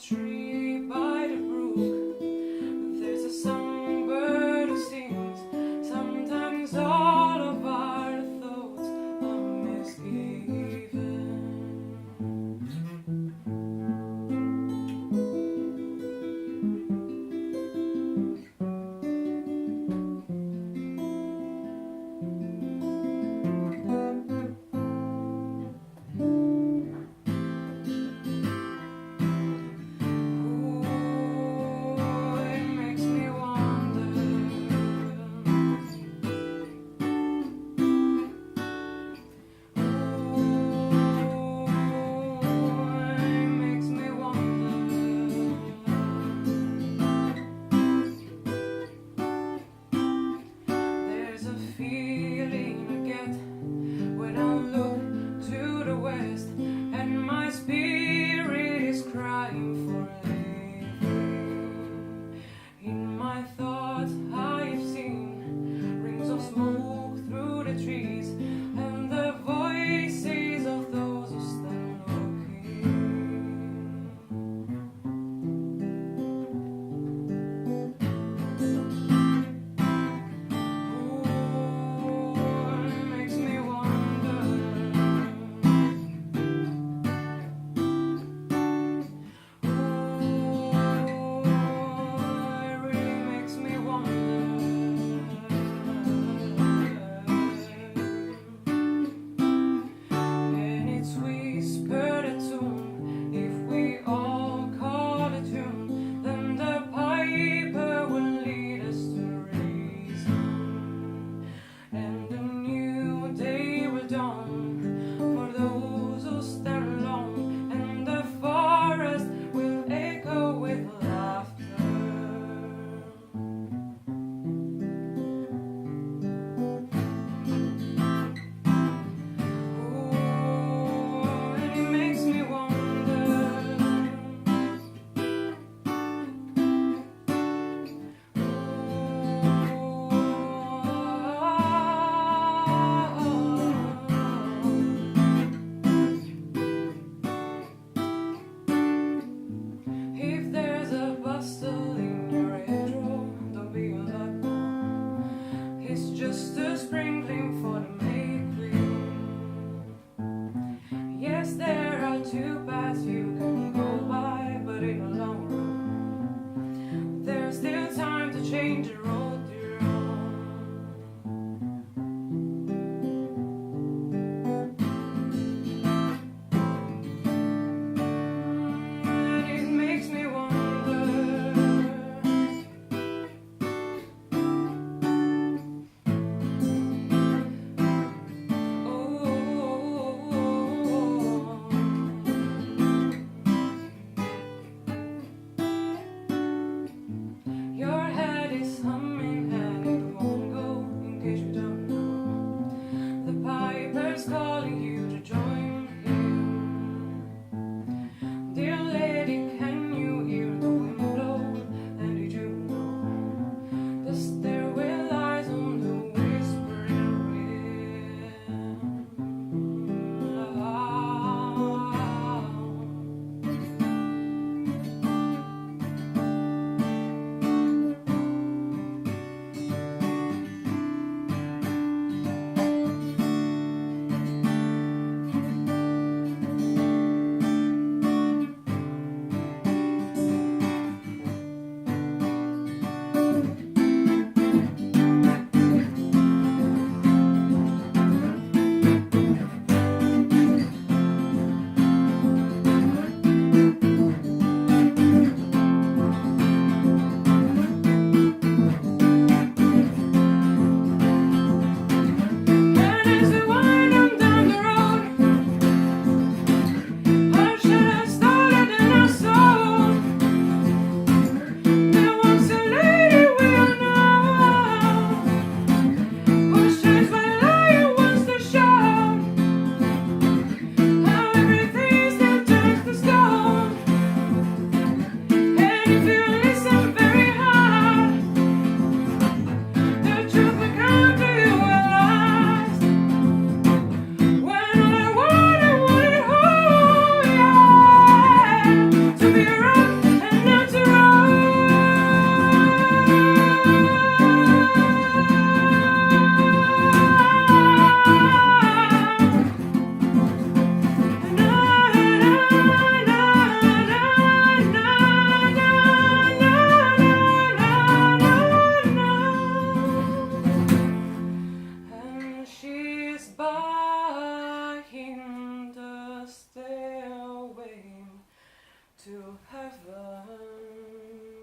tree by the brook, there's a songbird who sings. Sometimes all of our thoughts are misgiven. And my spirit is crying for living. In my thoughts I've seen rings of smoke through the trees, and the voices of those who stand it makes me wonder. Just a sprinkling for the May Queen. Yes, there are two paths you can go by, but in a long road, there's still time to change the road you're on. And it makes me wonder. Your head is humming. to heaven.